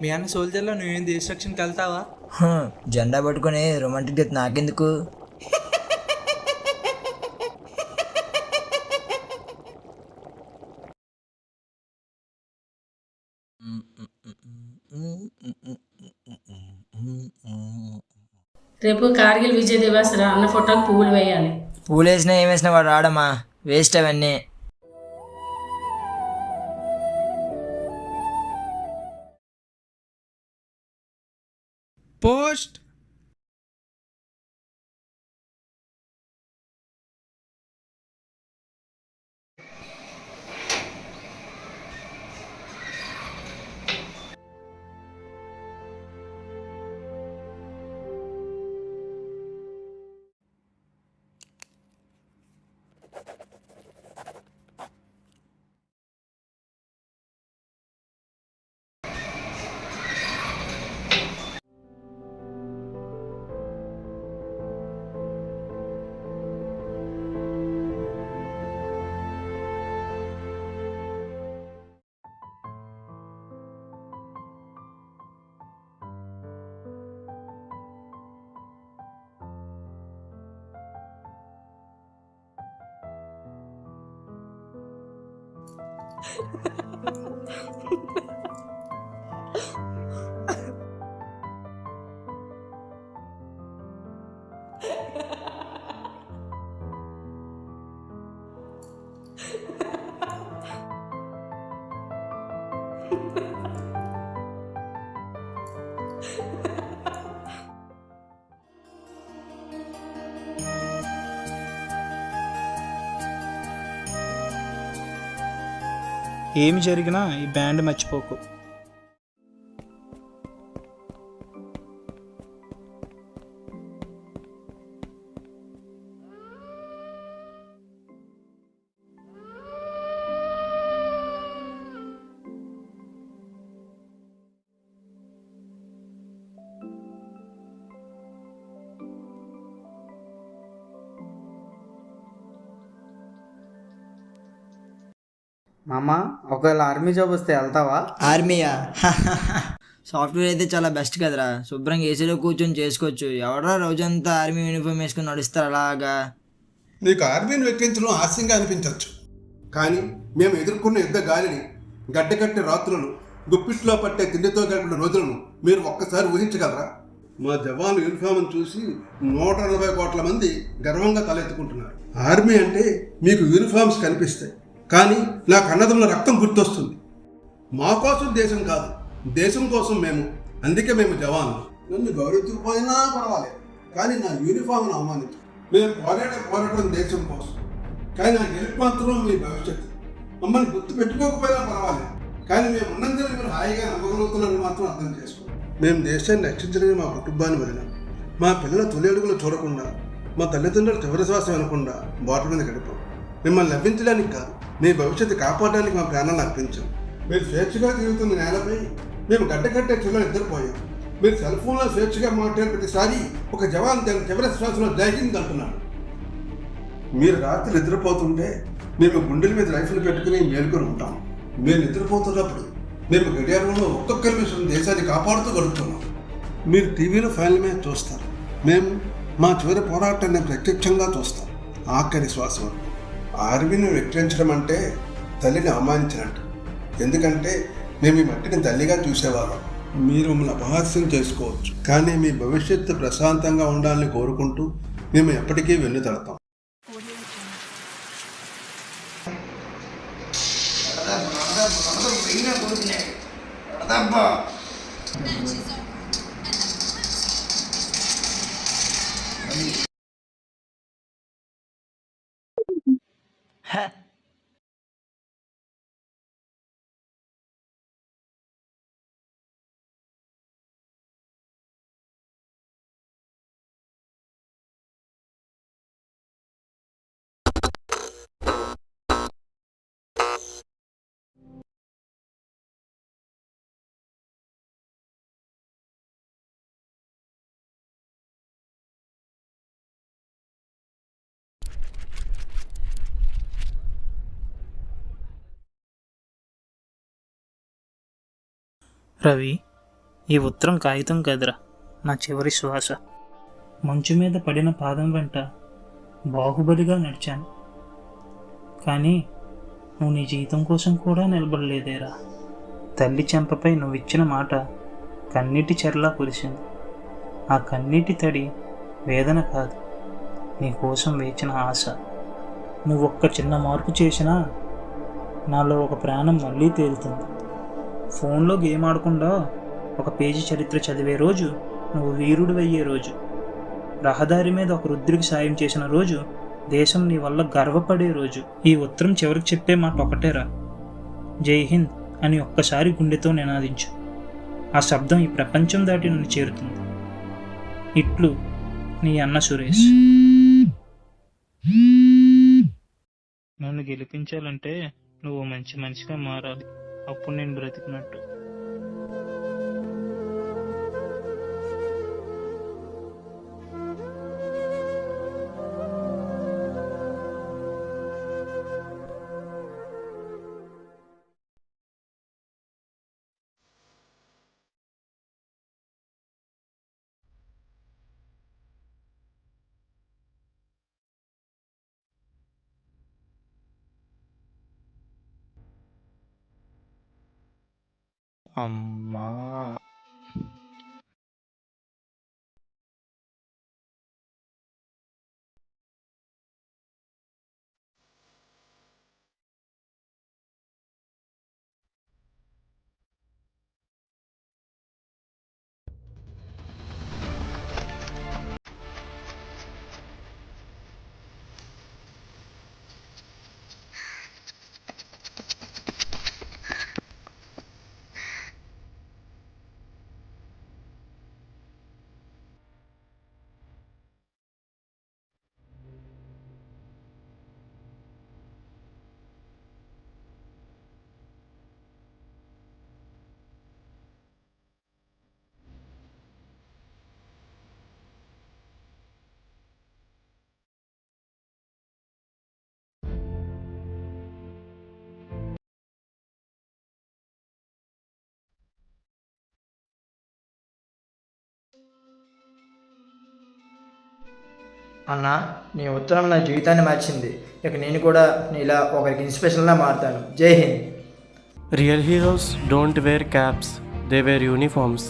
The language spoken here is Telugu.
మీ అన్న సోల్జర్లో నువ్వేం డిస్ట్రక్షన్కి వెళ్తావా? జెండా పట్టుకొని రొమాంటిక్ డెత్ నాకెందుకు? రేపు కార్గిల్ విజయ్ దివస్ రా, అన్న ఫోటోకి పువ్వులు వేయాలి. పూలు వేసినా ఏమేసినా వాడు రాడమ్మా, వేస్ట్ అవన్నీ. పోస్ట్. ఏమి జరిగినా ఈ బ్యాండ్ మర్చిపోకు. మామ, ఒకవేళ ఆర్మీ జాబ్ వస్తే వెళ్తావా? ఆర్మీయా? సాఫ్ట్వేర్ అయితే చాలా బెస్ట్ కదరా, శుభ్రంగా ఏసీలో కూర్చొని చేసుకోవచ్చు. ఎవడరా రోజంతా ఆర్మీ యూనిఫామ్ వేసుకొని నడుస్తారు అలాగా? నీకు ఆర్మీని వెక్కించడం హాస్యంగా అనిపించవచ్చు, కానీ మేము ఎదుర్కొన్న యుద్ధ గాలిని, గడ్డకట్టే రాత్రులను, గుప్పిట్లో పట్టే తిండితో గడిపిన రోజులను మీరు ఒక్కసారి ఊహించగలరా? మా జవాన్లు యూనిఫామ్ను చూసి 140 కోట్ల మంది గర్వంగా తలెత్తుకుంటున్నారు. ఆర్మీ అంటే మీకు యూనిఫామ్స్ కనిపిస్తాయి, కానీ నాకు అన్నదమ్ముల రక్తం గుర్తొస్తుంది. మా కోసం దేశం కాదు, దేశం కోసం మేము. అందుకే మేము జవాన్లు. నన్ను గౌరవించకపోయినా పర్వాలేదు, కానీ నా యూనిఫామ్ను అవమానించు. మేము పోరాటం దేశం కోసం, కానీ నా గెలుపు మాత్రం మీ భవిష్యత్తు. మమ్మల్ని గుర్తు పెట్టుకోకపోయినా పర్వాలేదు, కానీ మేము ఉన్నందుకు మీరు హాయిగా నమ్మగలుగుతున్నారని మాత్రం అర్థం చేసుకోండి. మేము దేశాన్ని రక్షించడానికి మా కుటుంబాన్ని వదిలాం. మా పిల్లల తొలి అడుగులు చూడకుండా, మా తల్లిదండ్రులు చివరి శ్వాస వినకుండా బాట మీద గడిపాం. మిమ్మల్ని లభించడానికి కాదు, మీ భవిష్యత్తు కాపాడడానికి మా ప్రాణాలను అర్పించాం. మీరు స్వేచ్ఛగా తిరుగుతున్న నేలపై మేము గడ్డకట్టే చిల్లలు నిద్రపోయాం. మీరు సెల్ ఫోన్లో స్వేచ్ఛగా మాట్లాడే ప్రతిసారి ఒక జవాన్ తన చివరి శ్వాసలో జైహింద్ అంటున్నాడు. మీరు రాత్రి నిద్రపోతుంటే మేము గుండెల మీద రైఫిల్ పెట్టుకుని మేలుకొని ఉంటాం. మీరు నిద్రపోతున్నప్పుడు మేము గడియారంలో ఒక్కొక్క నిమిషం దేశాన్ని కాపాడుతూ గడుపుతున్నాం. మీరు టీవీలో ఫైనల్ మ్యాచ్ చూస్తారు, మేము మా చివరి పోరాటాన్ని ప్రత్యక్షంగా చూస్తాం. ఆఖరి శ్వాస వరకు. ఆర్మీని వెక్కిరించడం అంటే తల్లిని అవమానించినట్టు. ఎందుకంటే మేము ఈ మట్టిని తల్లిగా చూసేవాళ్ళం. మీరు మమ్మల్ని అపహాస్యం చేసుకోవచ్చు, కానీ మీ భవిష్యత్తు ప్రశాంతంగా ఉండాలని కోరుకుంటూ మేము ఎప్పటికీ వెన్నుతడతాం. రవి, ఈ ఉత్తరం కాగితం కదరా, నా చివరి శ్వాస. మంచు మీద పడిన పాదం వెంట బాహుబలిగా నడిచాను, కానీ నువ్వు నీ జీవితం కోసం కూడా నిలబడలేదేరా. తల్లి చెంపపై నువ్విచ్చిన మాట కన్నీటి చెరలా కురిసింది. ఆ కన్నీటి తడి వేదన కాదు, నీ కోసం వేచిన ఆశ. నువ్వు ఒక్క చిన్న మార్పు చేసినా నాలో ఒక ప్రాణం మళ్ళీ తేలుతుంది. ఫోన్లో గేమ్ ఆడకుండా ఒక పేజీ చరిత్ర చదివే రోజు నువ్వు వీరుడు అయ్యే రోజు. రహదారి మీద ఒక వృద్ధుడికి సాయం చేసిన రోజు దేశం నీ వల్ల గర్వపడే రోజు. ఈ ఉత్తరం చివరికి చెప్పే మాట ఒకటేరా, జై హింద్ అని ఒక్కసారి గుండెతో నినాదించు. ఆ శబ్దం ఈ ప్రపంచం దాటి నన్ను చేరుతుంది. ఇట్లు నీ అన్న సురేష్. నన్ను గెలిపించాలంటే నువ్వు మంచి మనిషిగా మారాలి, అప్పుడు నేను బ్రతికినట్టు. అమ్మా, అన్న, నీ ఉత్తరం నా జీవితాన్ని మార్చింది. ఇక నేను కూడా నీలా ఒకరికి ఇన్స్పిరేషన్లా మారుతాను. జై Hind. Real heroes don't wear caps, they wear uniforms.